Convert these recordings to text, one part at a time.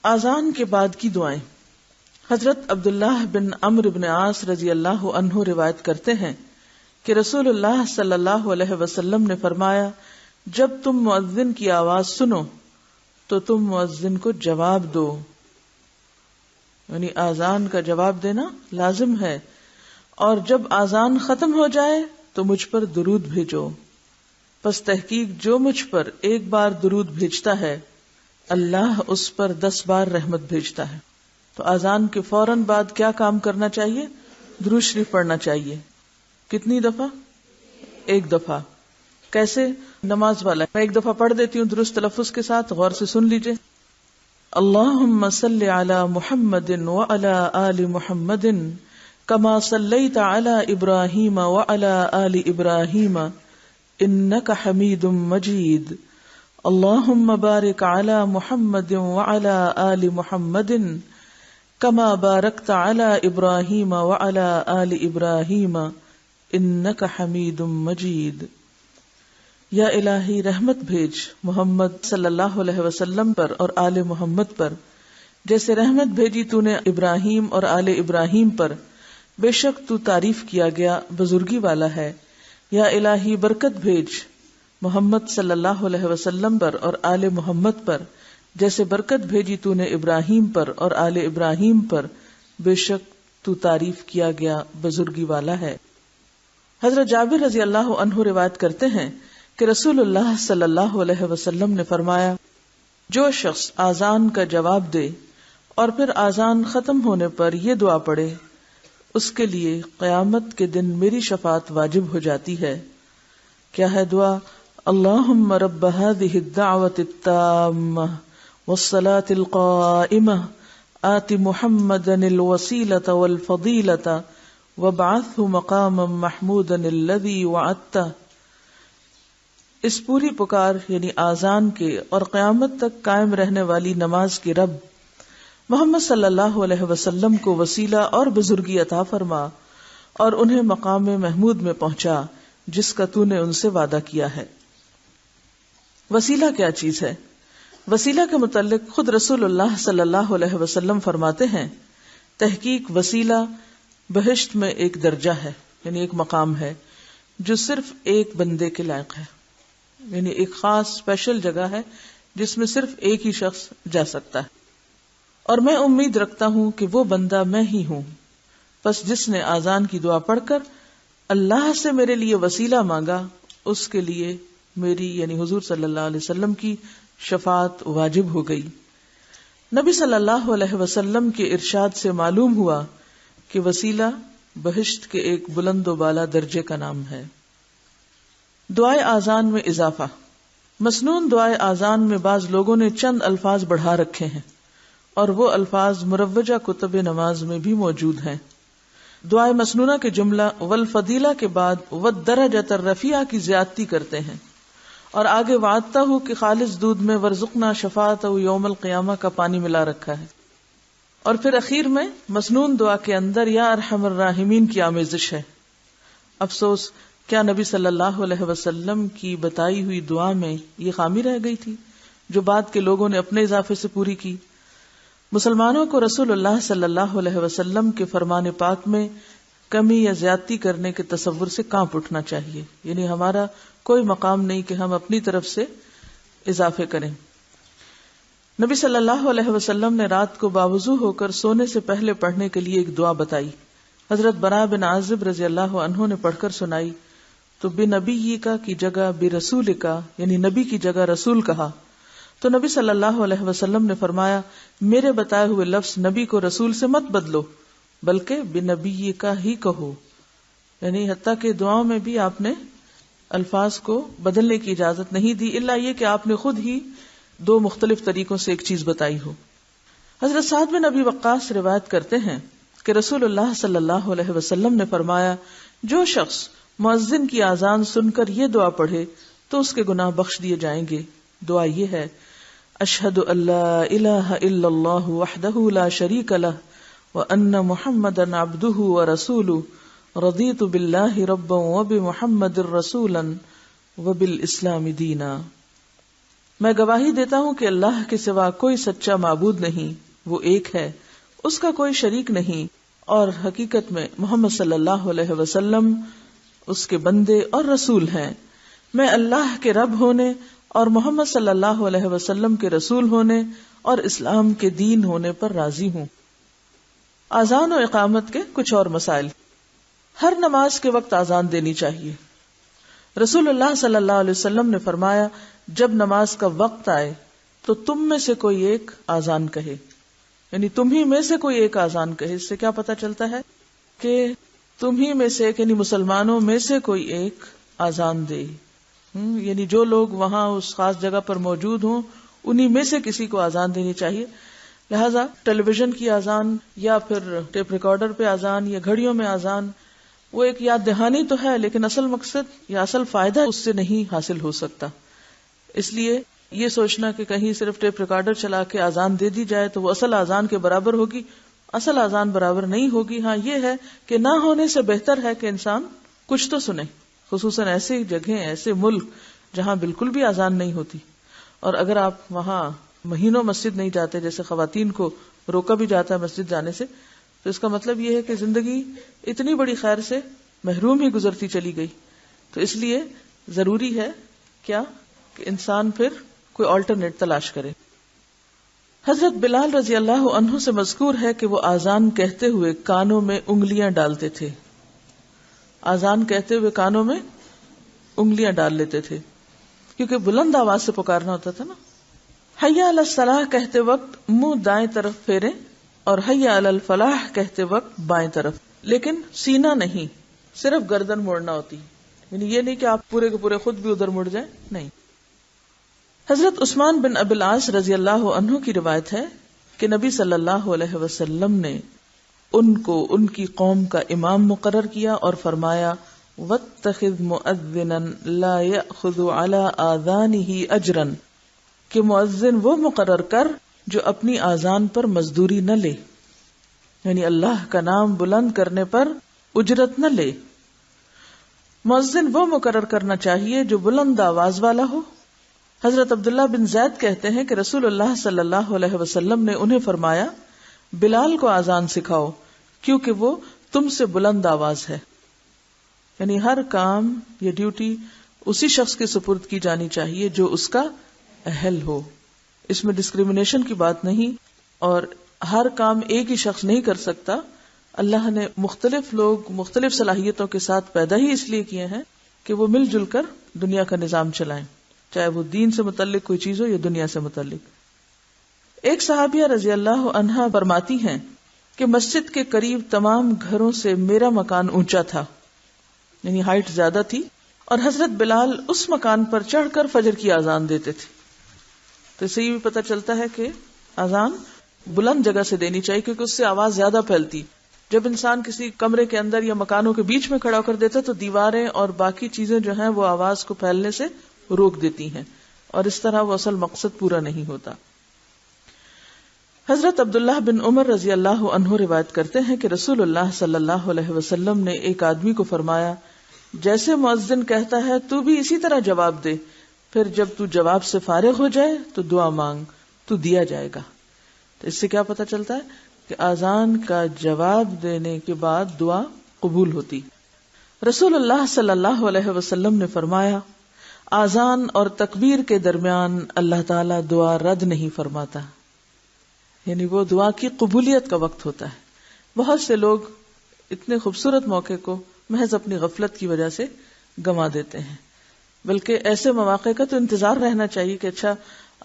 آذان کے بعد کی دعائیں۔ حضرت عبداللہ بن عمرو بن عاص رضی اللہ عنہ روایت کرتے ہیں کہ رسول اللہ صلی اللہ علیہ وسلم نے فرمایا، جب تم مؤذن کی آواز سنو تو تم مؤذن کو جواب دو، یعنی آذان کا جواب دینا لازم ہے، اور جب آذان ختم ہو جائے تو مجھ پر درود بھیجو، پس تحقیق جو مجھ پر ایک بار درود بھیجتا ہے اللہ اس پر 10 بار رحمت بھیجتا ہے۔ تو آذان کے فوراً بعد کیا کام کرنا چاہیے؟ درود شریف پڑھنا چاہیے۔ کتنی دفعہ؟ 1 دفعہ۔ کیسے؟ نماز والا میں 1 دفعہ پڑھ دیتی ہوں درست تلفظ کے ساتھ، غور سے سن لیجئے۔ اللہم صل علی محمد وعلی آل محمد کما صلیت علی ابراہیم وعلی آل ابراہیم انک حمید مجید، اللہم بارک علی محمد وعلی آل محمد کما بارکت علی ابراہیم وعلی آل ابراہیم انک حمید مجید۔ یا الہی رحمت بھیج محمد صلی اللہ علیہ وسلم پر اور آل محمد پر، جیسے رحمت بھیجی تو نے ابراہیم اور آل ابراہیم پر، بے شک تو تعریف کیا گیا بزرگی والا ہے۔ یا الہی برکت بھیج محمد صلی اللہ علیہ وسلم پر اور آل محمد پر، جیسے برکت بھیجی تو نے ابراہیم پر اور آل ابراہیم پر، بے شک تو تعریف کیا گیا بزرگی والا ہے۔ حضرت جابر رضی اللہ عنہ روایت کرتے ہیں کہ رسول اللہ صلی اللہ علیہ وسلم نے فرمایا، جو شخص آذان کا جواب دے اور پھر آذان ختم ہونے پر یہ دعا پڑھے، اس کے لیے قیامت کے دن میری شفاعت واجب ہو جاتی ہے۔ کیا ہے دعا؟ اللہم رب هذه الدعوة التامة والصلاة القائمة آت محمدا الوسيلة والفضيلة وابعثه مقاما محمودا الذي وعدته۔ اس پوری پکار یعنی آذان کے اور قیامت تک قائم رہنے والی نماز کے رب محمد صلی اللہ علیہ وسلم کو وسیلہ اور بزرگی عطا فرما اور انہیں مقام محمود میں پہنچا جس کا تو نے ان سے وعدہ کیا ہے۔ وسیلہ کیا چیز ہے؟ وسیلہ کے متعلق خود رسول اللہ صلی اللہ علیہ وسلم فرماتے ہیں، تحقیق وسیلہ بہشت میں ایک درجہ ہے، یعنی ایک مقام ہے جو صرف ایک بندے کے لائق ہے، یعنی ایک خاص اسپیشل جگہ ہے جس میں صرف ایک ہی شخص جا سکتا ہے، اور میں امید رکھتا ہوں کہ وہ بندہ میں ہی ہوں۔ پس جس نے آذان کی دعا پڑھ کر اللہ سے میرے لیے وسیلہ مانگا، اس کے لیے میری یعنی حضور صلی اللہ علیہ وسلم کی شفاعت واجب ہو گئی۔ نبی صلی اللہ علیہ وسلم کے ارشاد سے معلوم ہوا کہ وسیلہ بہشت کے ایک بلند و بالا درجے کا نام ہے۔ دعائے آذان میں اضافہ۔ مسنون دعائے آذان میں بعض لوگوں نے چند الفاظ بڑھا رکھے ہیں اور وہ الفاظ مروجہ کتب نماز میں بھی موجود ہیں۔ دعائے مسنونہ کے جملہ والفضیلہ کے بعد والدرجۃ الرفیعہ کی زیادتی کرتے ہیں اور آگے وعدتہ کہ خالص دودھ میں ورزقنا شفاعتہ یوم القیامہ کا پانی ملا رکھا ہے، اور پھر اخیر میں مسنون دعا کے اندر یا ارحم الراحمین کی آمیزش ہے۔ افسوس، کیا نبی صلی اللہ علیہ وسلم کی بتائی ہوئی دعا میں یہ خامی رہ گئی تھی جو بعد کے لوگوں نے اپنے اضافے سے پوری کی؟ مسلمانوں کو رسول اللہ صلی اللہ علیہ وسلم کے فرمان پاک میں کمی یا زیادتی کرنے کے تصور سے کانپ اٹھنا چاہیے، یعنی ہمارا کوئی مقام نہیں کہ ہم اپنی طرف سے اضافے کریں۔ نبی صلی اللہ علیہ وسلم نے رات کو باوضو ہو کر سونے سے پہلے پڑھنے کے لیے ایک دعا بتائی۔ حضرت براء بن عازب رضی اللہ عنہ نے پڑھ کر سنائی تو بنبی کا کی جگہ برسول کا یعنی نبی کی جگہ رسول کہا، تو نبی صلی اللہ علیہ وسلم نے فرمایا، میرے بتائے ہوئے لفظ نبی کو رسول سے مت بدلو بلکہ بنبی کا ہی کہو، یعنی حتیٰ کہ دعاؤں میں بھی آپ نے الفاظ کو بدلنے کی اجازت نہیں دی، الا یہ کہ آپ نے خود ہی 2 مختلف طریقوں سے ایک چیز بتائی ہو۔ حضرت سعد بن ابی وقاص روایت کرتے ہیں کہ رسول اللہ صلی اللہ علیہ وسلم نے فرمایا، جو شخص مؤذن کی اذان سن کر یہ دعا پڑھے تو اس کے گناہ بخش دیے جائیں گے۔ دعا یہ ہے، اشہد ان لا الہ الا اللہ وحدہ لا شریک لہ وان محمدا عبدہ ورسولہ رضیت باللہ ربا وبمحمد رسولا وبالاسلام دینا۔ میں گواہی دیتا ہوں کہ اللہ کے سوا کوئی سچا معبود نہیں، وہ ایک ہے، اس کا کوئی شریک نہیں، اور حقیقت میں محمد صلی اللہ علیہ وسلم اس کے بندے اور رسول ہیں۔ میں اللہ کے رب ہونے اور محمد صلی اللہ علیہ وسلم کے رسول ہونے اور اسلام کے دین ہونے پر راضی ہوں۔ اذان و اقامت کے کچھ اور مسائل۔ ہر نماز کے وقت اذان دینی چاہیے۔ رسول اللہ صلی اللہ علیہ وسلم نے فرمایا، جب نماز کا وقت آئے تو تم میں سے کوئی ایک اذان کہے، یعنی تم ہی میں سے کوئی ایک اذان کہے۔ اس سے کیا پتہ چلتا ہے کہ تم ہی میں سے ایک، یعنی مسلمانوں میں سے کوئی ایک اذان دے، یعنی جو لوگ وہاں اس خاص جگہ پر موجود ہوں انہی میں سے کسی کو اذان دینی چاہیے۔ لہذا ٹیلی ویژن کی اذان یا پھر ٹیپ ریکارڈر پہ اذان یا گھڑیوں میں اذان، وہ ایک یاد دہانی تو ہے، لیکن اصل مقصد یا اصل فائدہ اس سے نہیں حاصل ہو سکتا۔ اس لیے یہ سوچنا کہ کہیں صرف ٹیپ ریکارڈر چلا کے اذان دے دی جائے تو وہ اصل اذان کے برابر ہوگی، اصل اذان برابر نہیں ہوگی۔ ہاں یہ ہے کہ نہ ہونے سے بہتر ہے کہ انسان کچھ تو سنے، خصوصاً ایسی جگہیں، ایسے ملک جہاں بالکل بھی اذان نہیں ہوتی۔ اور اگر آپ وہاں مہینوں مسجد نہیں جاتے، جیسے خواتین کو روکا بھی جاتا ہے مسجد جانے سے، تو اس کا مطلب یہ ہے کہ زندگی اتنی بڑی خیر سے محروم ہی گزرتی چلی گئی۔ تو اس لیے ضروری ہے کیا کہ انسان پھر کوئی آلٹرنیٹ تلاش کرے۔ حضرت بلال رضی اللہ عنہ سے مذکور ہے کہ وہ اذان کہتے ہوئے کانوں میں انگلیاں ڈالتے تھے، اذان کہتے ہوئے کانوں میں انگلیاں ڈال لیتے تھے، کیونکہ بلند آواز سے پکارنا ہوتا تھا نا۔ حی علی الصلاح کہتے وقت منہ دائیں طرف پھیریں اور حی علی الفلاح کہتے وقت بائیں طرف، لیکن سینہ نہیں، صرف گردن موڑنا ہوتی، یعنی یہ نہیں کہ آپ پورے کے پورے خود بھی ادھر مڑ جائیں، نہیں۔ حضرت عثمان بن ابی العاص رضی اللہ عنہ کی روایت ہے کہ نبی صلی اللہ علیہ وسلم نے ان کو ان کی قوم کا امام مقرر کیا اور فرمایا، وَاتَّخِذْ مُؤَذِّنًا لَا يَأْخُذُ عَلَىٰ آذَانِهِ أَجْرًا، کہ مؤذن وہ مقرر کر جو اپنی آذان پر مزدوری نہ لے، یعنی اللہ کا نام بلند کرنے پر اجرت نہ لے۔ مؤذن وہ مقرر کرنا چاہیے جو بلند آواز والا ہو۔ حضرت عبداللہ بن زید کہتے ہیں کہ رسول اللہ صلی اللہ علیہ وسلم نے انہیں فرمایا، بلال کو آذان سکھاؤ کیونکہ وہ تم سے بلند آواز ہے۔ یعنی ہر کام یا ڈیوٹی اسی شخص کے سپرد کی جانی چاہیے جو اس کا اہل ہو، اس میں ڈسکریمنیشن کی بات نہیں، اور ہر کام ایک ہی شخص نہیں کر سکتا۔ اللہ نے مختلف لوگ مختلف صلاحیتوں کے ساتھ پیدا ہی اس لیے کیے ہیں کہ وہ مل جل کر دنیا کا نظام چلائیں، چاہے وہ دین سے متعلق کوئی چیز ہو یا دنیا سے متعلق۔ ایک صحابیہ رضی اللہ عنہا فرماتی ہیں کہ مسجد کے قریب تمام گھروں سے میرا مکان اونچا تھا، یعنی ہائٹ زیادہ تھی، اور حضرت بلال اس مکان پر چڑھ کر فجر کی اذان دیتے تھے۔ تو اس سے یہ بھی پتہ چلتا ہے کہ اذان بلند جگہ سے دینی چاہیے، کیونکہ اس سے آواز زیادہ پھیلتی۔ جب انسان کسی کمرے کے اندر یا مکانوں کے بیچ میں کھڑا کر دیتا تو دیواریں اور باقی چیزیں جو ہیں وہ آواز کو پھیلنے سے روک دیتی ہیں، اور اس طرح وہ اصل مقصد پورا نہیں ہوتا۔ حضرت عبداللہ بن عمر رضی اللہ عنہ روایت کرتے ہیں کہ رسول اللہ صلی اللہ علیہ وسلم نے ایک آدمی کو فرمایا، جیسے مؤذن کہتا ہے تو بھی اسی طرح جواب دے، پھر جب تو جواب سے فارغ ہو جائے تو دعا مانگ، تو دیا جائے گا۔ تو اس سے کیا پتہ چلتا ہے کہ اذان کا جواب دینے کے بعد دعا قبول ہوتی۔ رسول اللہ صلی اللہ علیہ وسلم نے فرمایا، اذان اور تکبیر کے درمیان اللہ تعالیٰ دعا رد نہیں فرماتا، یعنی وہ دعا کی قبولیت کا وقت ہوتا ہے۔ بہت سے لوگ اتنے خوبصورت موقع کو محض اپنی غفلت کی وجہ سے گنوا دیتے ہیں، بلکہ ایسے مواقع کا تو انتظار رہنا چاہیے کہ اچھا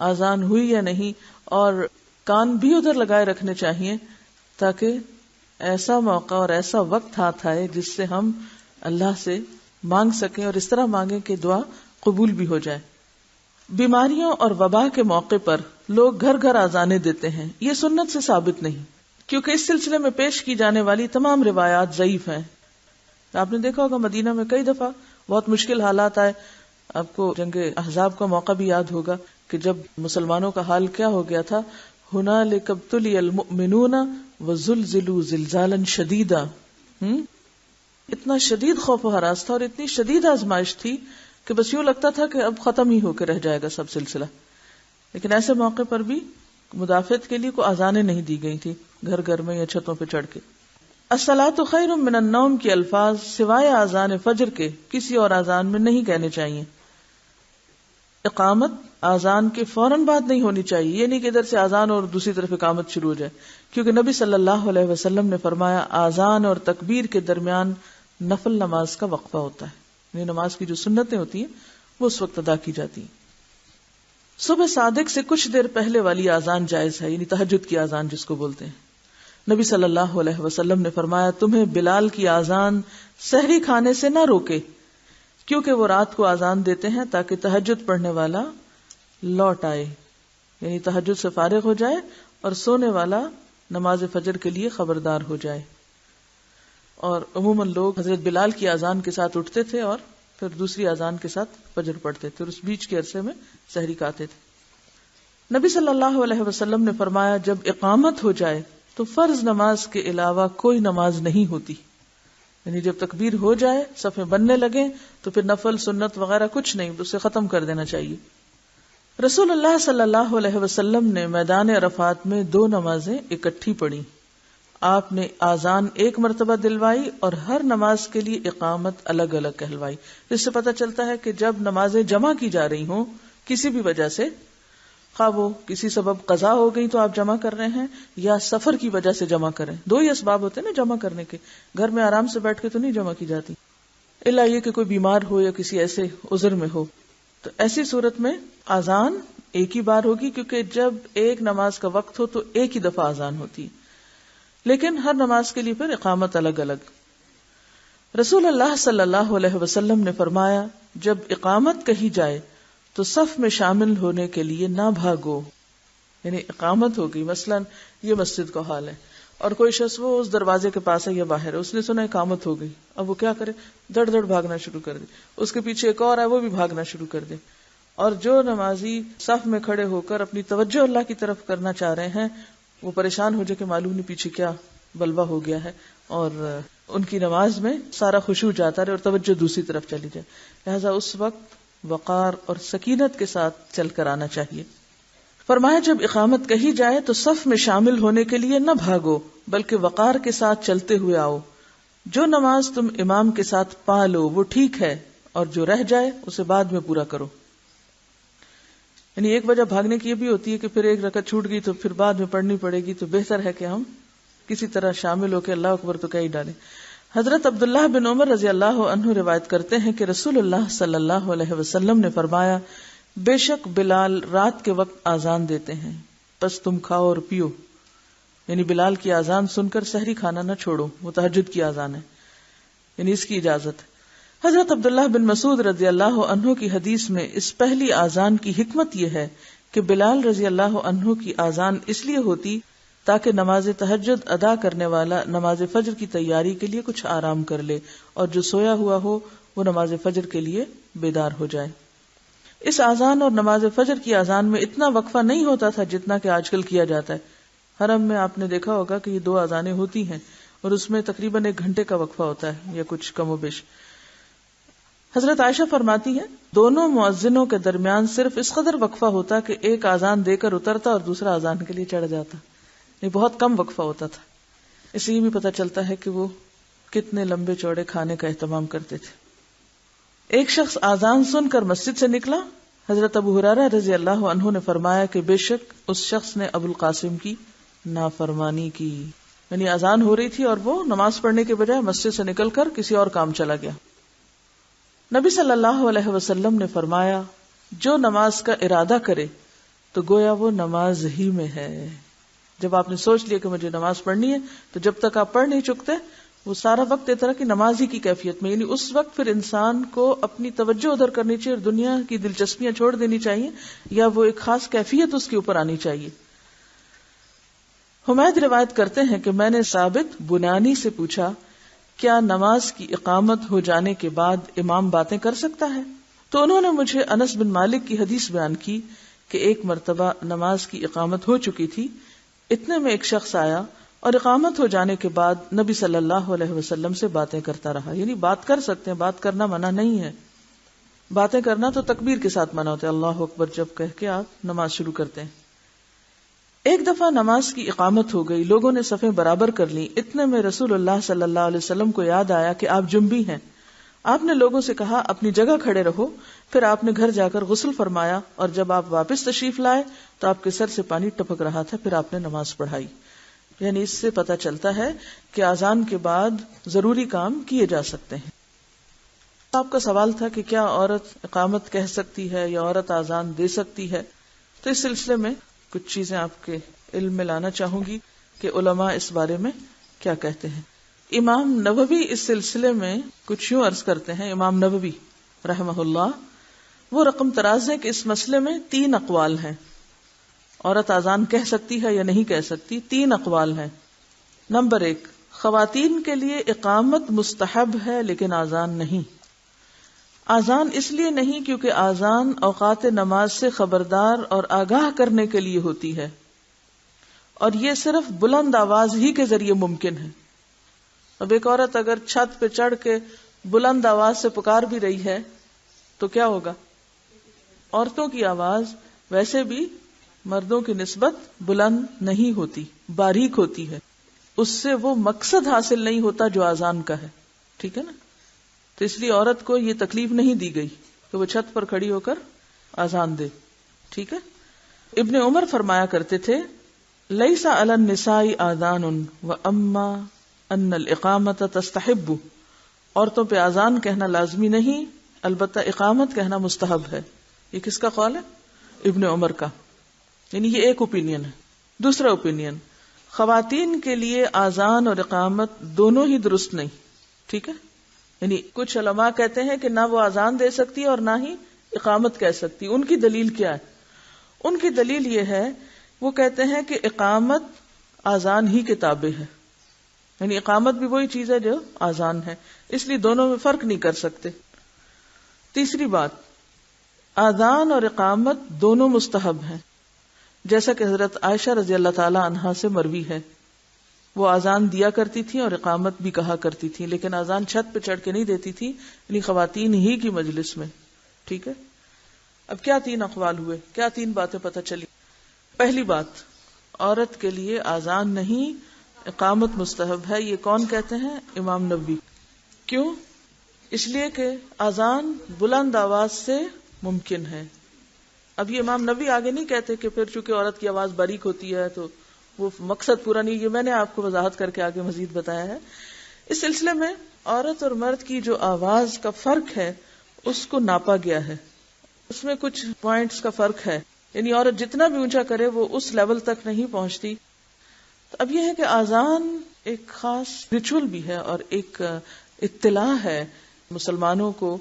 اذان ہوئی یا نہیں، اور کان بھی ادھر لگائے رکھنے چاہیے تاکہ ایسا موقع اور ایسا وقت ہاتھ آئے جس سے ہم اللہ سے مانگ سکیں، اور اس طرح مانگیں کہ دعا قبول بھی ہو جائے۔ بیماریوں اور وبا کے موقع پر لوگ گھر گھر اذانیں دیتے ہیں، یہ سنت سے ثابت نہیں، کیونکہ اس سلسلے میں پیش کی جانے والی تمام روایات ضعیف ہیں۔ آپ نے دیکھا ہوگا مدینہ میں کئی دفعہ بہت مشکل حالات آئے، آپ کو جنگ احزاب کا موقع بھی یاد ہوگا کہ جب مسلمانوں کا حال کیا ہو گیا تھا، ہنالک ابتلی المؤمنون وزلزلوا زلزالا شدیدا، اتنا شدید خوف و ہراس تھا اور اتنی شدید آزمائش تھی کہ بس یوں لگتا تھا کہ اب ختم ہی ہو کے رہ جائے گا سب سلسلہ۔ لیکن ایسے موقع پر بھی مدافعت کے لیے کوئی اذانیں نہیں دی گئی تھی گھر گھر میں یا چھتوں پہ چڑھ کے. الصلاۃ خیر من النوم کے الفاظ سوائے اذان فجر کے کسی اور اذان میں نہیں کہنے چاہیے. اقامت اذان کے فوراً بعد نہیں ہونی چاہیے. یہ نہیں کہ ادھر سے اذان اور دوسری طرف اقامت شروع ہو جائے، کیونکہ نبی صلی اللہ علیہ وسلم نے فرمایا اذان اور تکبیر کے درمیان نفل نماز کا وقفہ ہوتا ہے، یعنی نماز کی جو سنتیں ہوتی ہیں وہ اس وقت ادا کی جاتی ہیں. صبح صادق سے کچھ دیر پہلے والی اذان جائز ہے، یعنی تہجد کی اذان جس کو بولتے ہیں. نبی صلی اللہ علیہ وسلم نے فرمایا تمہیں بلال کی اذان سحری کھانے سے نہ روکے، کیونکہ وہ رات کو اذان دیتے ہیں تاکہ تہجد پڑھنے والا لوٹ آئے، یعنی تہجد سے فارغ ہو جائے اور سونے والا نماز فجر کے لیے خبردار ہو جائے. اور عموماً لوگ حضرت بلال کی اذان کے ساتھ اٹھتے تھے اور پھر دوسری اذان کے ساتھ فجر پڑھتے تھے اور اس بیچ کے عرصے میں سحری کھاتے تھے. نبی صلی اللہ علیہ وسلم نے فرمایا جب اقامت ہو جائے تو فرض نماز کے علاوہ کوئی نماز نہیں ہوتی، یعنی جب تکبیر ہو جائے صفیں بننے لگیں تو پھر نفل سنت وغیرہ کچھ نہیں، اسے ختم کر دینا چاہیے. رسول اللہ صلی اللہ علیہ وسلم نے میدان عرفات میں 2 نمازیں اکٹھی پڑھی. آپ نے آذان ایک مرتبہ دلوائی اور ہر نماز کے لیے اقامت الگ الگ کہلوائی. اس سے پتہ چلتا ہے کہ جب نمازیں جمع کی جا رہی ہوں کسی بھی وجہ سے، خواہ وہ کسی سبب قضا ہو گئی تو آپ جمع کر رہے ہیں یا سفر کی وجہ سے جمع کریں، 2 ہی اسباب ہوتے ہیں نا جمع کرنے کے. گھر میں آرام سے بیٹھ کے تو نہیں جمع کی جاتی، الا یہ کہ کوئی بیمار ہو یا کسی ایسے عذر میں ہو. تو ایسی صورت میں آذان ایک ہی بار ہوگی، کیونکہ جب ایک نماز کا وقت ہو تو ایک ہی دفعہ آذان ہوتی، لیکن ہر نماز کے لیے پھر اقامت الگ الگ. رسول اللہ صلی اللہ علیہ وسلم نے فرمایا جب اقامت کہی جائے تو صف میں شامل ہونے کے لیے نہ بھاگو. یعنی اقامت ہوگی، مثلا یہ مسجد کا حال ہے اور کوئی شخص وہ اس دروازے کے پاس ہے یا باہر ہے، اس نے سنا اقامت ہو گئی، اب وہ کیا کرے، دڑ دڑ بھاگنا شروع کر دے. اس کے پیچھے ایک اور ہے، وہ بھی بھاگنا شروع کر دے. اور جو نمازی صف میں کھڑے ہو کر اپنی توجہ اللہ کی طرف کرنا چاہ رہے ہیں وہ پریشان ہو جائے کہ معلوم نہیں پیچھے کیا بلوا ہو گیا ہے، اور ان کی نماز میں سارا خشوع جاتا رہے اور توجہ دوسری طرف چلی جائے. لہذا اس وقت وقار اور سکینت کے ساتھ چل کر آنا چاہیے. فرمایا جب اقامت کہی جائے تو صف میں شامل ہونے کے لیے نہ بھاگو بلکہ وقار کے ساتھ چلتے ہوئے آؤ. جو نماز تم امام کے ساتھ پا لو وہ ٹھیک ہے اور جو رہ جائے اسے بعد میں پورا کرو. یعنی ایک وجہ بھاگنے کی یہ بھی ہوتی ہے کہ پھر ایک رکعت چھوٹ گئی تو پھر بعد میں پڑھنی پڑے گی، تو بہتر ہے کہ ہم کسی طرح شامل ہو کے اللہ اکبر تو کہہ ہی ڈالیں. حضرت عبداللہ بن عمر رضی اللہ عنہ روایت کرتے ہیں کہ رسول اللہ صلی اللہ علیہ وسلم نے فرمایا بے شک بلال رات کے وقت آذان دیتے ہیں، بس تم کھاؤ اور پیو. یعنی بلال کی آذان سن کر سحری کھانا نہ چھوڑو، وہ تہجد کی آذان ہے، یعنی اس کی اجازت ہے. حضرت عبداللہ بن مسعود رضی اللہ عنہ کی حدیث میں اس پہلی آذان کی حکمت یہ ہے کہ بلال رضی اللہ عنہ کی آذان اس لیے ہوتی تاکہ نماز تہجد ادا کرنے والا نماز فجر کی تیاری کے لیے کچھ آرام کر لے اور جو سویا ہوا ہو وہ نماز فجر کے لیے بیدار ہو جائے. اس آذان اور نماز فجر کی آذان میں اتنا وقفہ نہیں ہوتا تھا جتنا کہ آج کل کیا جاتا ہے. حرم میں آپ نے دیکھا ہوگا کہ یہ 2 آذانیں ہوتی ہیں اور اس میں تقریباً 1 گھنٹے کا وقفہ ہوتا ہے یا کچھ کم و بیش. حضرت عائشہ فرماتی ہے دونوں مؤذنوں کے درمیان صرف اس قدر وقفہ ہوتا کہ ایک آذان دے کر اترتا اور دوسرا آذان کے لیے چڑھ جاتا. یہ بہت کم وقفہ ہوتا تھا. اس لیے بھی پتہ چلتا ہے کہ وہ کتنے لمبے چوڑے کھانے کا اہتمام کرتے تھے. ایک شخص آذان سن کر مسجد سے نکلا. حضرت ابو ہریرہ رضی اللہ عنہ نے فرمایا کہ بے شک اس شخص نے ابو القاسم کی نافرمانی کی. یعنی آذان ہو رہی تھی اور وہ نماز پڑھنے کے بجائے مسجد سے نکل کر کسی اور کام چلا گیا. نبی صلی اللہ علیہ وسلم نے فرمایا جو نماز کا ارادہ کرے تو گویا وہ نماز ہی میں ہے. جب آپ نے سوچ لیا کہ مجھے نماز پڑھنی ہے تو جب تک آپ پڑھ نہیں چکتے وہ سارا وقت ایک طرح کی نماز ہی کی کیفیت میں، یعنی اس وقت پھر انسان کو اپنی توجہ ادھر کرنی چاہیے اور دنیا کی دلچسپیاں چھوڑ دینی چاہیے یا وہ ایک خاص کیفیت اس کے اوپر آنی چاہیے. حمید روایت کرتے ہیں کہ میں نے ثابت بنانی سے پوچھا کیا نماز کی اقامت ہو جانے کے بعد امام باتیں کر سکتا ہے؟ تو انہوں نے مجھے انس بن مالک کی حدیث بیان کی کہ ایک مرتبہ نماز کی اقامت ہو چکی تھی، اتنے میں ایک شخص آیا اور اقامت ہو جانے کے بعد نبی صلی اللہ علیہ وسلم سے باتیں کرتا رہا. یعنی بات کر سکتے ہیں، بات کرنا منع نہیں ہے. باتیں کرنا تو تکبیر کے ساتھ منع ہوتا ہے، اللہ اکبر جب کہہ کے آپ نماز شروع کرتے ہیں۔ ایک دفعہ نماز کی اقامت ہو گئی، لوگوں نے صفیں برابر کر لی، اتنے میں رسول اللہ صلی اللہ علیہ وسلم کو یاد آیا کہ آپ جنبی ہیں۔ آپ نے لوگوں سے کہا اپنی جگہ کھڑے رہو، پھر آپ نے گھر جا کر غسل فرمایا، اور جب آپ واپس تشریف لائے تو آپ کے سر سے پانی ٹپک رہا تھا، پھر آپ نے نماز پڑھائی۔ یعنی اس سے پتہ چلتا ہے کہ اذان کے بعد ضروری کام کیے جا سکتے ہیں۔ آپ کا سوال تھا کہ کیا عورت اقامت کہہ سکتی ہے یا عورت اذان دے سکتی ہے، تو اس سلسلے میں کچھ چیزیں آپ کے علم میں لانا چاہوں گی کہ علماء اس بارے میں کیا کہتے ہیں۔ امام نووی اس سلسلے میں کچھ یوں عرض کرتے ہیں، امام نووی رحمہ اللہ وہ رقم تراز ہے کہ اس مسئلے میں 3 اقوال ہیں، عورت اذان کہہ سکتی ہے یا نہیں کہہ سکتی، 3 اقوال ہیں۔ نمبر 1، خواتین کے لیے اقامت مستحب ہے لیکن اذان نہیں۔ اذان اس لیے نہیں کیونکہ اذان اوقات نماز سے خبردار اور آگاہ کرنے کے لیے ہوتی ہے، اور یہ صرف بلند آواز ہی کے ذریعے ممکن ہے۔ اب ایک عورت اگر چھت پہ چڑھ کے بلند آواز سے پکار بھی رہی ہے تو کیا ہوگا؟ عورتوں کی آواز ویسے بھی مردوں کی نسبت بلند نہیں ہوتی، باریک ہوتی ہے، اس سے وہ مقصد حاصل نہیں ہوتا جو اذان کا ہے، ٹھیک ہے نا؟ تو اس لیے عورت کو یہ تکلیف نہیں دی گئی کہ وہ چھت پر کھڑی ہو کر اذان دے، ٹھیک ہے؟ ابن عمر فرمایا کرتے تھے، لیس علی النساء آذان واما ان الاقامت تستحب، عورتوں پہ اذان کہنا لازمی نہیں، البتہ اقامت کہنا مستحب ہے۔ یہ کس کا قول ہے؟ ابن عمر کا، یعنی یہ ایک اوپینین ہے۔ دوسرا اوپینین، خواتین کے لیے اذان اور اقامت دونوں ہی درست نہیں، ٹھیک ہے؟ یعنی کچھ علماء کہتے ہیں کہ نہ وہ اذان دے سکتی ہے اور نہ ہی اقامت کہہ سکتی۔ ان کی دلیل کیا ہے؟ ان کی دلیل یہ ہے، وہ کہتے ہیں کہ اقامت اذان ہی کے تابع ہے، یعنی اقامت بھی وہی چیز ہے جو اذان ہے، اس لیے دونوں میں فرق نہیں کر سکتے۔ تیسری بات، اذان اور اقامت دونوں مستحب ہیں، جیسا کہ حضرت عائشہ رضی اللہ تعالی عنہا سے مروی ہے، وہ اذان دیا کرتی تھی اور اقامت بھی کہا کرتی تھی، لیکن اذان چھت پہ چڑھ کے نہیں دیتی تھی، یعنی خواتین ہی کی مجلس میں، ٹھیک ہے؟ اب کیا 3 اقوال ہوئے، کیا 3 باتیں پتہ چلی؟ پہلی بات، عورت کے لیے اذان نہیں، اقامت مستحب ہے۔ یہ کون کہتے ہیں؟ امام نووی۔ کیوں؟ اس لیے کہ اذان بلند آواز سے ممکن ہے۔ اب یہ امام نووی آگے نہیں کہتے کہ پھر چونکہ عورت کی آواز باریک ہوتی ہے تو وہ مقصد پورا نہیں، یہ میں نے آپ کو وضاحت کر کے آگے مزید بتایا ہے۔ اس سلسلے میں عورت اور مرد کی جو آواز کا فرق ہے اس کو ناپا گیا ہے، اس میں کچھ پوائنٹس کا فرق ہے، یعنی عورت جتنا بھی اونچا کرے وہ اس لیول تک نہیں پہنچتی۔ تو اب یہ ہے کہ اذان ایک خاص ریچول بھی ہے اور ایک اطلاع ہے مسلمانوں کو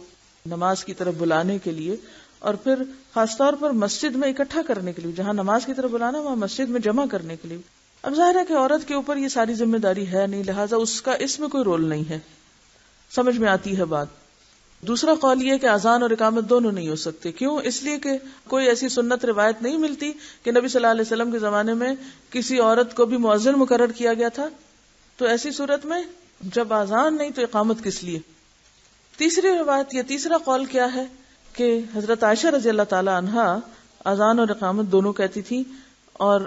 نماز کی طرف بلانے کے لیے، اور پھر خاص طور پر مسجد میں اکٹھا کرنے کے لیے، جہاں نماز کی طرف بلانا وہاں مسجد میں جمع کرنے کے لیے۔ اب ظاہر ہے کہ عورت کے اوپر یہ ساری ذمہ داری ہے نہیں، لہٰذا اس کا اس میں کوئی رول نہیں ہے، سمجھ میں آتی ہے بات۔ دوسرا قول یہ کہ اذان اور اقامت دونوں نہیں ہو سکتے۔ کیوں؟ اس لیے کہ کوئی ایسی سنت روایت نہیں ملتی کہ نبی صلی اللہ علیہ وسلم کے زمانے میں کسی عورت کو بھی مؤذن مقرر کیا گیا تھا، تو ایسی صورت میں جب اذان نہیں تو اقامت کس لیے؟ تیسری روایت یا تیسرا قول کیا ہے کہ حضرت عائشہ رضی اللہ تعالی عنہا اذان اور اقامت دونوں کہتی تھی، اور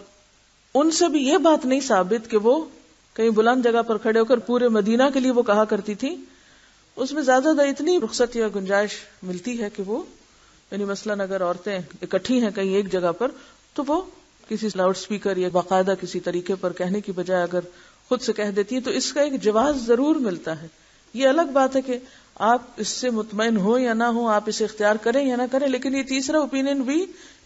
ان سے بھی یہ بات نہیں ثابت کہ وہ کہیں بلند جگہ پر کھڑے ہو کر پورے مدینہ کے لیے وہ کہا کرتی تھی۔ اس میں زیادہ اتنی رخصت یا گنجائش ملتی ہے کہ وہ، یعنی مثلاً اگر عورتیں اکٹھی ہیں کہیں ایک جگہ پر تو وہ کسی لاؤڈ سپیکر یا باقاعدہ کسی طریقے پر کہنے کی بجائے اگر خود سے کہہ دیتی ہے تو اس کا ایک جواز ضرور ملتا ہے۔ یہ الگ بات ہے کہ آپ اس سے مطمئن ہو یا نہ ہو، آپ اسے اختیار کریں یا نہ کریں، لیکن یہ تیسرا اوپینین بھی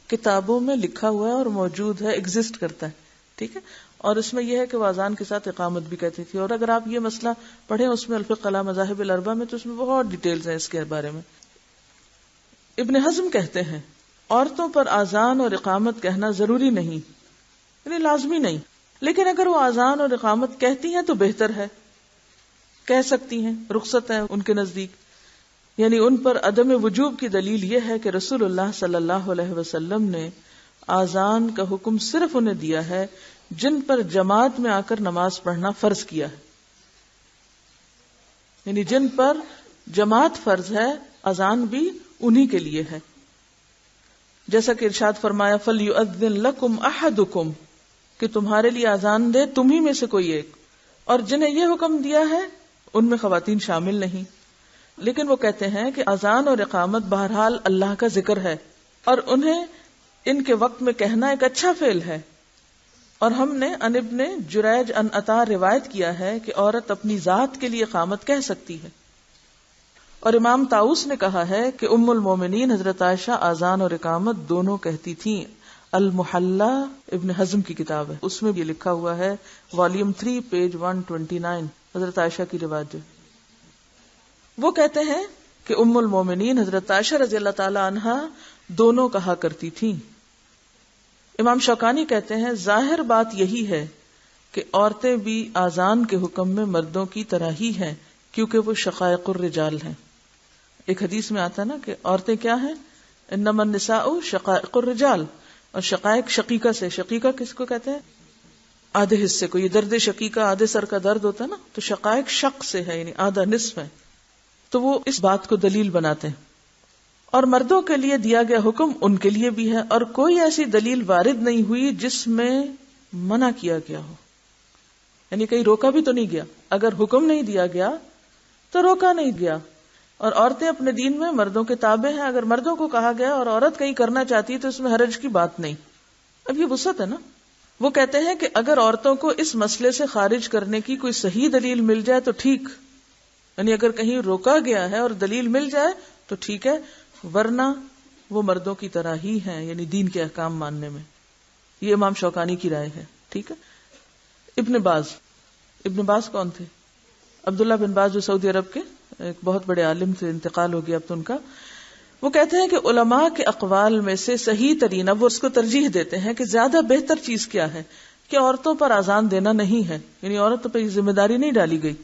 کتابوں میں لکھا ہوا ہے اور موجود ہے، ایگزسٹ کرتا ہے، ٹھیک ہے؟ اور اس میں یہ ہے کہ وہ اذان کے ساتھ اقامت بھی کہتی تھی، اور اگر آپ یہ مسئلہ پڑھیں اس میں الفقہ علی مذاہب الاربعہ میں تو اس میں بہت ڈیٹیلز ہیں اس کے بارے میں۔ ابن حزم کہتے ہیں عورتوں پر اذان اور اقامت کہنا ضروری نہیں، یعنی لازمی نہیں، لیکن اگر وہ اذان اور اقامت کہتی ہیں تو بہتر ہے، کہہ سکتی ہیں، رخصت ہے ان کے نزدیک۔ یعنی ان پر عدم وجوب کی دلیل یہ ہے کہ رسول اللہ صلی اللہ علیہ وسلم نے اذان کا حکم صرف انہیں دیا ہے جن پر جماعت میں آ کر نماز پڑھنا فرض کیا ہے، یعنی جن پر جماعت فرض ہے، اذان بھی انہی کے لیے ہے. جیسا کہ ارشاد فرمایا فَلْيُؤَذِّن لَكُمْ أَحَدُكُمْ کہ تمہارے لیے اذان دے تمہیں میں سے کوئی ایک. اور جنہیں یہ حکم دیا ہے ان میں خواتین شامل نہیں، لیکن وہ کہتے ہیں کہ اذان اور اقامت بہرحال اللہ کا ذکر ہے اور انہیں ان کے وقت میں کہنا ایک اچھا فعل ہے. اور ہم نے ان ابن جریج ان عطا روایت کیا ہے کہ عورت اپنی ذات کے لیے اقامت کہہ سکتی ہے. اور امام طاؤس نے کہا ہے کہ ام المومنین حضرت عائشہ اذان اور اقامت دونوں کہتی تھیں. المحلہ ابن حزم کی کتاب ہے، اس میں بھی لکھا ہوا ہے، والیوم 3 پیج 129، حضرت عائشہ کی روایت. وہ کہتے ہیں کہ ام المومنین حضرت عائشہ رضی اللہ تعالی عنہا دونوں کہا کرتی تھیں. امام شوکانی کہتے ہیں ظاہر بات یہی ہے کہ عورتیں بھی اذان کے حکم میں مردوں کی طرح ہی ہیں، کیونکہ وہ شقائق الرجال ہیں. ایک حدیث میں آتا ہے نا کہ عورتیں کیا ہیں، انما النساء شقائق الرجال، اور شقائق شقیقہ سے، شقیقہ کس کو کہتے ہیں، آدھے حصے کو. یہ درد شقیقہ آدھے سر کا درد ہوتا ہے نا، تو شقائق شق سے ہے، یعنی آدھا نصف ہے. تو وہ اس بات کو دلیل بناتے ہیں. اور مردوں کے لیے دیا گیا حکم ان کے لیے بھی ہے، اور کوئی ایسی دلیل وارد نہیں ہوئی جس میں منع کیا گیا ہو، یعنی کہیں روکا بھی تو نہیں گیا. اگر حکم نہیں دیا گیا تو روکا نہیں گیا. اور عورتیں اپنے دین میں مردوں کے تابع ہیں. اگر مردوں کو کہا گیا اور عورت کہیں کرنا چاہتی ہے تو اس میں حرج کی بات نہیں. اب یہ وسعت ہے نا. وہ کہتے ہیں کہ اگر عورتوں کو اس مسئلے سے خارج کرنے کی کوئی صحیح دلیل مل جائے تو ٹھیک، یعنی اگر کہیں روکا گیا ہے اور دلیل مل جائے تو ٹھیک ہے، ورنہ وہ مردوں کی طرح ہی ہیں، یعنی دین کے احکام ماننے میں. یہ امام شوکانی کی رائے ہے. ٹھیک ہے. ابن باز کون تھے؟ عبداللہ بن باز، جو سعودی عرب کے ایک بہت بڑے عالم سے انتقال ہو گیا اب تو ان کا. وہ کہتے ہیں کہ علماء کے اقوال میں سے صحیح ترین، اب وہ اس کو ترجیح دیتے ہیں کہ زیادہ بہتر چیز کیا ہے کہ عورتوں پر اذان دینا نہیں ہے، یعنی عورتوں پہ ذمہ داری نہیں ڈالی گئی.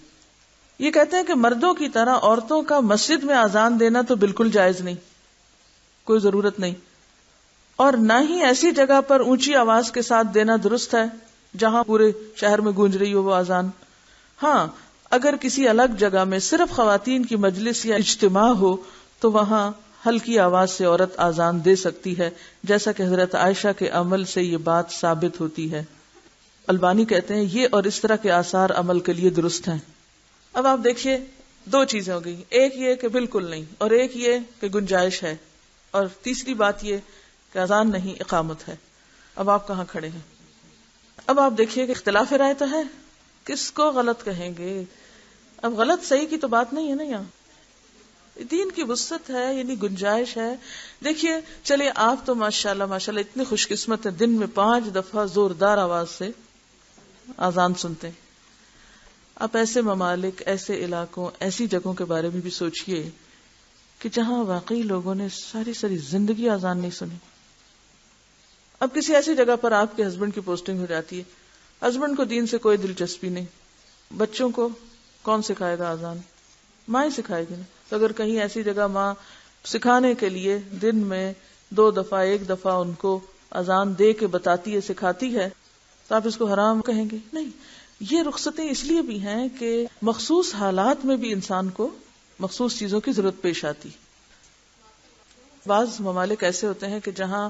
یہ کہتے ہیں کہ مردوں کی طرح عورتوں کا مسجد میں اذان دینا تو بالکل جائز نہیں، کوئی ضرورت نہیں، اور نہ ہی ایسی جگہ پر اونچی آواز کے ساتھ دینا درست ہے جہاں پورے شہر میں گونج رہی ہو وہ اذان. ہاں اگر کسی الگ جگہ میں صرف خواتین کی مجلس یا اجتماع ہو تو وہاں ہلکی آواز سے عورت اذان دے سکتی ہے، جیسا کہ حضرت عائشہ کے عمل سے یہ بات ثابت ہوتی ہے. البانی کہتے ہیں یہ اور اس طرح کے آثار عمل کے لیے درست ہیں. اب آپ دیکھیے دو چیزیں ہو گئی، ایک یہ کہ بالکل نہیں، اور ایک یہ کہ گنجائش ہے، اور تیسری بات یہ کہ اذان نہیں اقامت ہے. اب آپ کہاں کھڑے ہیں؟ اب آپ دیکھیے کہ اختلاف رائے تو ہے، کس کو غلط کہیں گے؟ اب غلط صحیح کی تو بات نہیں ہے نا، یہاں دین کی وسعت ہے، یعنی گنجائش ہے. دیکھیے چلیے آپ تو ماشاءاللہ ماشاءاللہ اتنے خوش قسمت ہیں، دن میں 5 دفعہ زوردار آواز سے اذان سنتے ہیں. آپ ایسے ممالک، ایسے علاقوں، ایسی جگہوں کے بارے میں بھی سوچئے کہ جہاں واقعی لوگوں نے ساری زندگی اذان نہیں سنی. اب کسی ایسی جگہ پر آپ کے ہسبینڈ کی پوسٹنگ ہو جاتی ہے، ہسبینڈ کو دین سے کوئی دلچسپی نہیں، بچوں کو کون سکھائے گا اذان؟ ماں ہی سکھائے گی نا. تو اگر کہیں ایسی جگہ ماں سکھانے کے لیے دن میں 2 دفعہ 1 دفعہ ان کو اذان دے کے بتاتی ہے، سکھاتی ہے، تو آپ اس کو حرام کہیں گے؟ نہیں. یہ رخصتیں اس لیے بھی ہیں کہ مخصوص حالات میں بھی انسان کو مخصوص چیزوں کی ضرورت پیش آتی. بعض ممالک ایسے ہوتے ہیں کہ جہاں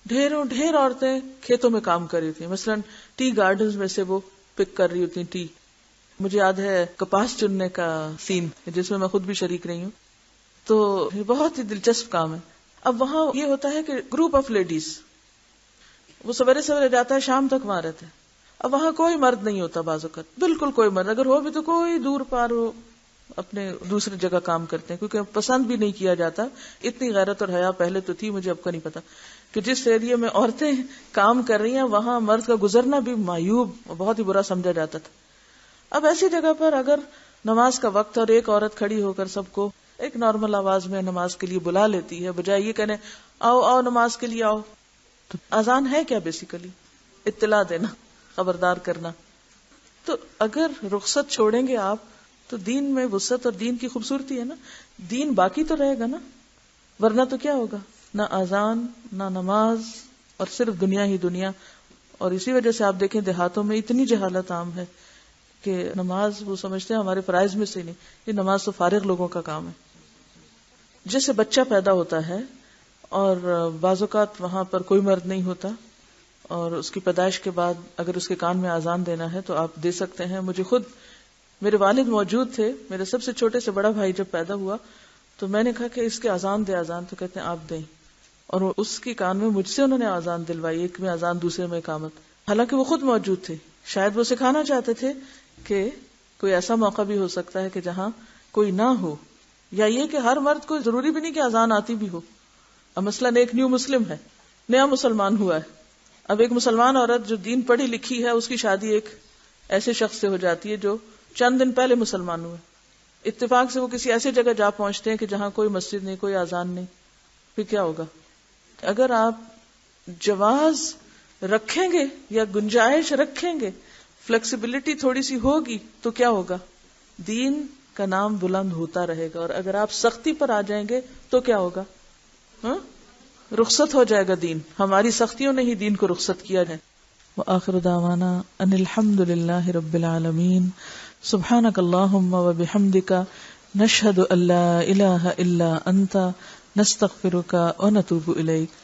ڈھیر عورتیں کھیتوں میں کام کر رہی تھیں، مثلا ٹی گارڈنز میں سے وہ پک کر رہی ہوتی ہیں ٹی. مجھے یاد ہے کپاس چننے کا سین جس میں میں خود بھی شریک رہی ہوں، تو بہت ہی دلچسپ کام ہے. اب وہاں یہ ہوتا ہے کہ گروپ آف لیڈیز، وہ سویرے سویرے جاتا ہے، شام تک وہاں رہتے ہیں. اب وہاں کوئی مرد نہیں ہوتا بعض اوقات، بالکل کوئی مرد، اگر ہو بھی تو کوئی دور پار ہو، اپنے دوسری جگہ کام کرتے ہیں کیونکہ پسند بھی نہیں کیا جاتا. اتنی غیرت اور حیا پہلے تو تھی، مجھے اب کا نہیں پتا، کہ جس ایریے میں عورتیں کام کر رہی ہیں وہاں مرد کا گزرنا بھی معیوب، بہت ہی برا سمجھا جاتا تھا. اب ایسی جگہ پر اگر نماز کا وقت اور ایک عورت کھڑی ہو کر سب کو ایک نارمل آواز میں نماز کے لیے بلا لیتی ہے، بجائے یہ کہنے آؤ آؤ نماز کے لیے آؤ، تو اذان ہے کیا؟ بیسیکلی اطلاع دینا، خبردار کرنا. تو اگر رخصت چھوڑیں گے آپ تو دین میں وسعت اور دین کی خوبصورتی ہے نا، دین باقی تو رہے گا نا، ورنہ تو کیا ہوگا؟ نہ اذان، نہ نماز، اور صرف دنیا ہی دنیا. اور اسی وجہ سے آپ دیکھیں دیہاتوں میں اتنی جہالت عام ہے کہ نماز وہ سمجھتے ہیں ہمارے فرائض میں سے نہیں، یہ نماز تو فارغ لوگوں کا کام ہے. جیسے بچہ پیدا ہوتا ہے اور بعض اوقات وہاں پر کوئی مرد نہیں ہوتا اور اس کی پیدائش کے بعد اگر اس کے کان میں اذان دینا ہے تو آپ دے سکتے ہیں. مجھے خود میرے والد موجود تھے, میرے سب سے چھوٹے سے بڑا بھائی جب پیدا ہوا تو میں نے کہا کہ اس کے اذان دے اذان, تو کہتے ہیں آپ دیں, اور اس کے کان میں مجھ سے انہوں نے اذان دلوائی, ایک میں اذان دوسرے میں اقامت, حالانکہ وہ خود موجود تھے. شاید وہ سکھانا چاہتے تھے کہ کوئی ایسا موقع بھی ہو سکتا ہے کہ جہاں کوئی نہ ہو, یا یہ کہ ہر مرد کو ضروری بھی نہیں کہ اذان آتی بھی ہو. اب مثلاً ایک نیو مسلم ہے, نیا مسلمان ہوا ہے, اب ایک مسلمان عورت جو دین پڑھی لکھی ہے اس کی شادی ایک ایسے شخص سے ہو جاتی ہے جو چند دن پہلے مسلمان ہوئے, اتفاق سے وہ کسی ایسی جگہ جا پہنچتے ہیں کہ جہاں کوئی مسجد نہیں, کوئی اذان نہیں, پھر کیا ہوگا؟ اگر آپ جواز رکھیں گے یا گنجائش رکھیں گے, فلیکسیبلٹی تھوڑی سی ہوگی تو کیا ہوگا؟ دین کا نام بلند ہوتا رہے گا. اور اگر آپ سختی پر آ جائیں گے تو کیا ہوگا؟ رخصت ہو جائے گا دین. ہماری سختیوں نے ہی دین کو رخصت کیا ہے. وآخر دعوانا ان الحمد للہ رب العالمین. سبحانک اللہم وبحمدک نشہد ان لا الہ الا انت نستغفرک ونتوب الیک.